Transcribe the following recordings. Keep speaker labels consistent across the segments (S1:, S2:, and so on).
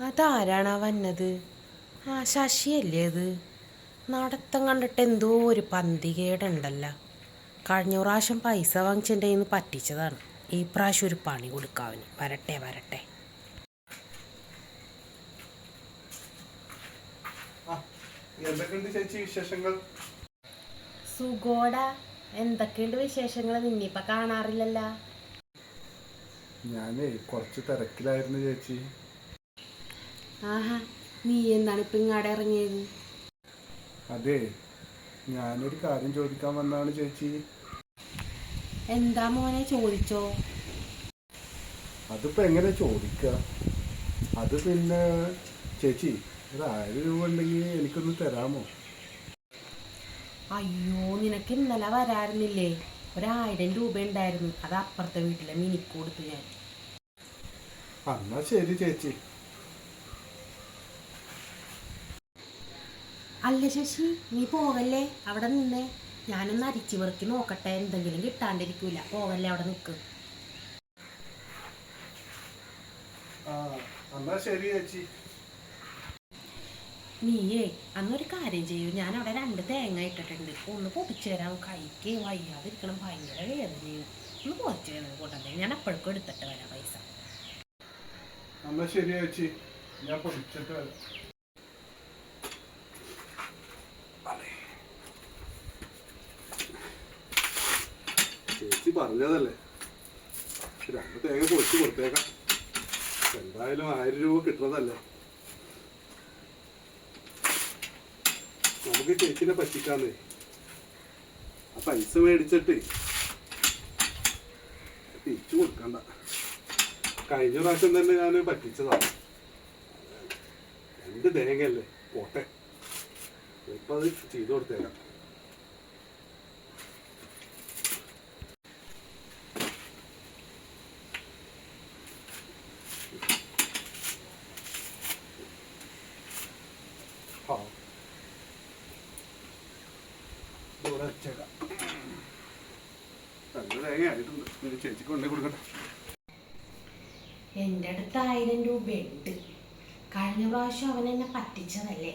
S1: അതാരാണാ വന്നത്? ആ ശശിയല്ലേ അത്? നടത്തം കണ്ടിട്ട് എന്തോ ഒരു പന്തികേടുണ്ടല്ലോ. കഴിഞ്ഞ പ്രാവശ്യം പൈസ വാങ്ങിച്ചെൻ്റെ കയ്യിൽ നിന്ന് പറ്റിച്ചതാണ്. ഈ പ്രാവശ്യം ഒരു പണി കൊടുക്കാവന്. വരട്ടെ വരട്ടെ.
S2: എന്തൊക്കെയുണ്ട് ചേച്ചി വിശേഷങ്ങൾ?
S1: സുഖോടാ. എന്തൊക്കെയുണ്ട് വിശേഷങ്ങൾ? നിന്നിപ്പ കാണാറില്ലല്ലോ.
S2: ഞാനേ കുറച്ച് തിരക്കിലായിരുന്നു ചേച്ചി.
S1: ആഹാ, നീ എന്താണ് ഇപ്പം ഇങ്ങാടെ ഇറങ്ങിയത്?
S2: അതെ, ഞാനൊരു കാര്യം ചോദിക്കാൻ വന്നതാണ് ചേച്ചി.
S1: എന്താ മോനെ, ചോദിച്ചോ.
S2: അതിപ്പോ എങ്ങനെ ചോദിക്കുക? അത് പിന്നെ ചേച്ചി, ഒരു 1000 രൂപ ഉണ്ടെങ്കിൽ എനിക്കൊന്ന് തരാമോ?
S1: അയ്യോ, നിനക്ക് ഇന്നലെ വരാറുന്നില്ലേ? 1000 രൂപ ഉണ്ടായിരുന്നു. അത് അപ്പുറത്തെ വീട്ടിലെ മിനിക്ക് കൊടുത്തു ഞാൻ.
S2: എന്നാ ശരി ചേച്ചി.
S1: അല്ല ശശി, നീ പോകല്ലേ, അവിടെ നിന്നേ. ഞാനൊന്ന് അരിച്ചു പെറുക്കി നോക്കട്ടെ, എന്തെങ്കിലും കിട്ടാണ്ടിരിക്കൂല. പോകല്ലേ, അവിടെ നിൽക്ക്.
S2: എന്നാ ശരി ചേച്ചി.
S1: നീയേ അന്നൊരു കാര്യം ചെയ്യൂ. ഞാൻ അവിടെ 2 തേങ്ങ ഇട്ടിട്ടുണ്ട്. ഒന്ന് പൊതിച്ചു തരാം. കൈക്ക് വയ്യാതിരിക്കണം, ഭയങ്കര വേദനയും. ഒന്ന് പൊതിച്ചു തരാൻ കൊണ്ടല്ലേ. ഞാൻ എപ്പോഴേക്കും എടുത്തിട്ട് വരാം പൈസ.
S2: എന്നാ ശരി ചേച്ചി, ഞാൻ പൊടിച്ചിട്ട് വരാം. ചേച്ചി പറഞ്ഞതല്ലേ, 2 തേങ്ങ പൊടിച്ച് കൊടുത്തേക്കാം. എന്തായാലും 1000 രൂപ കിട്ടുന്നതല്ലേ. നമുക്ക് ചേച്ചിനെ പറ്റിക്കാന്നേ. ആ പൈസ മേടിച്ചിട്ട് തിരിച്ചു കൊടുക്കണ്ട. കഴിഞ്ഞ പ്രാവശ്യം തന്നെ ഞാൻ പറ്റിച്ചതാണ്. 2 തേങ്ങയല്ലേ, പോട്ടെ. ഇപ്പൊ അത് ചെയ്തു കൊടുത്തേക്കാം. ഇവിടെ വെച്ചേക്കാം. 2 തേങ്ങ ആയിട്ടുണ്ട്. ചേച്ചിക്ക് കൊണ്ടേ കൊടുക്കട്ടെ.
S1: എൻ്റെ അടുത്ത് 1000 രൂപയുണ്ട്. കഴിഞ്ഞ പ്രാവശ്യം അവൻ എന്നെ പറ്റിച്ചതല്ലേ.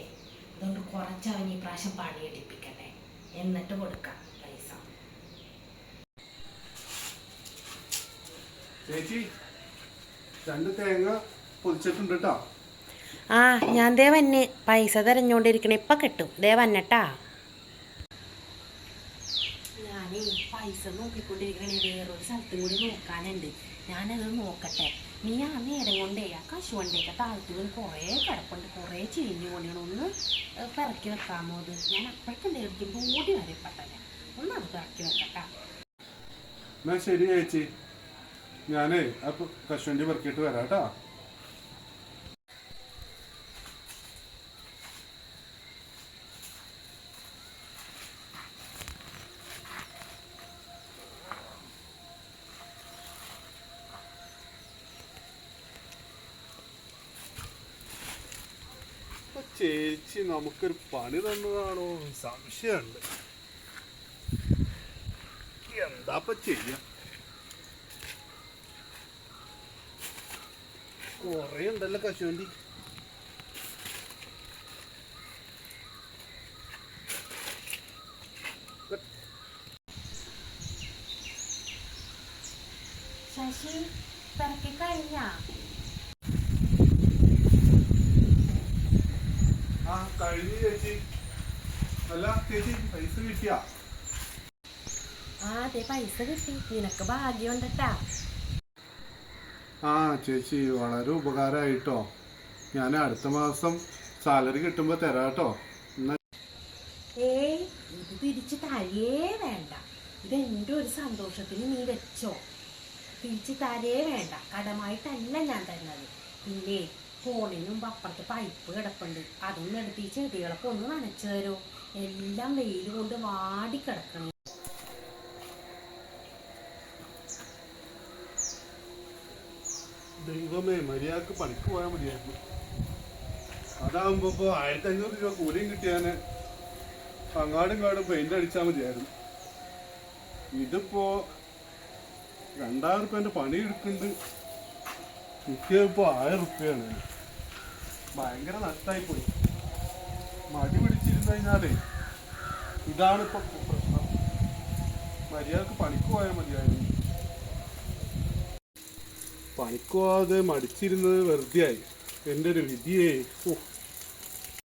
S1: അതുകൊണ്ട് കുറച്ച് അവൻ ഈ പ്രാവശ്യം പണിയെടുപ്പിക്കട്ടെ, എന്നിട്ട് കൊടുക്കാം പൈസ.
S2: ചേച്ചി, 2 തേങ്ങ പൊതിച്ചിട്ടുണ്ട് കേട്ടോ.
S1: ആ, ഞാൻ ദേ വന്നെ. പൈസ തിരഞ്ഞോണ്ടിരിക്കണ. ഇപ്പം കിട്ടും. ദേ വന്നട്ടാ. ഞാനേ പൈസ നോക്കിക്കൊണ്ടിരിക്കണേ. വേറൊരു സ്ഥലത്തും കൂടി നോക്കാനുണ്ട്. ഞാനത് നോക്കട്ടെ. നീ ആ നേരം കൊണ്ടേ ആ കശുവണ്ടിയൊക്കെ താഴ്ത്തു വീണ് കുറേ കിടപ്പുണ്ട്. കുറേ ചീഞ്ഞു കൊണ്ടാണ്. ഒന്ന് പിറക്കി വെക്കാമോ? അത് ഞാൻ അപ്പോഴേക്കും നേരിടുമ്പോൾ ഓടി വരെ പെട്ടെന്ന് ഒന്ന് അത് പിറക്കി വെക്കട്ടാ.
S2: എന്നാ ശരി ചേച്ചി, ഞാനേ അപ്പൊ കശുവണ്ടി പെറുക്കിയിട്ട് വരാം കേട്ടോ. ചേച്ചി നമുക്കൊരു പണി തന്നതാണോ സംശയമുണ്ട്. എന്താപ്പ ചെയ്യാ? കൊറേ ഉണ്ടല്ലോ കശുവണ്ടി.
S1: ശശി, പിറക്കി കഴിഞ്ഞാ?
S2: ആ കഴിഞ്ഞു ചേച്ചി. അല്ല ചേച്ചി, പൈസ കിട്ടിയാ?
S1: ആ, അതെ, പൈസ കിട്ടി. നിനക്ക് ഭാഗ്യമുണ്ടട്ടാ.
S2: ആ ചേച്ചി, വളരെ ഉപകാരമായിട്ടോ. ഞാൻ അടുത്ത മാസം സാലറി കിട്ടുമ്പോൾ തരാം കേട്ടോ.
S1: ഏയ്, ഇത് തിരിച്ച് തരേ വേണ്ട. ഇതെൻ്റെ ഒരു സന്തോഷത്തിന് നീ വെച്ചോ. തിരിച്ച് തരേ വേണ്ട. കടമായിട്ടല്ല ഞാൻ തരുന്നത്. പിന്നെ ഫോണിന് മുമ്പ് അപ്പുറത്ത് പൈപ്പ് കിടപ്പുണ്ട്. അതൊന്നും എടുത്ത് ഈ ചെടികളൊക്കെ ഒന്ന് നനച്ചു തരോ. എല്ലാം വെയിൽ കൊണ്ട് വാടിക്കിടക്കണം.
S2: ദൈവമേ, മര്യാദക്ക് പണിക്ക് പോയാൽ മതിയായിരുന്നു. അതാകുമ്പോ 1500 രൂപ കൂലിയും കിട്ടിയാന് അങ്ങാടും കാടും പെയിന്റ് അടിച്ചാൽ മതിയായിരുന്നു. ഇതിപ്പോ 2000 റുപ്യന്റെ പണി എടുക്കുന്നുണ്ട്. കിട്ടിയപ്പോ 1000 റുപ്യാണ്. ഭയങ്കര നഷ്ടമായി പോയി. മടി പിടിച്ചിരുന്നു കഴിഞ്ഞാലേ ഇതാണ് ഇപ്പൊ പ്രശ്നം. മര്യാദക്ക് പണിക്ക് പോയാൽ മതിയായിരുന്നു. പണിക്ക് പോവാതെ മടിച്ചിരുന്നത് വെറുതെ ആയി. എൻ്റെ ഒരു വിധിയേ. ഓ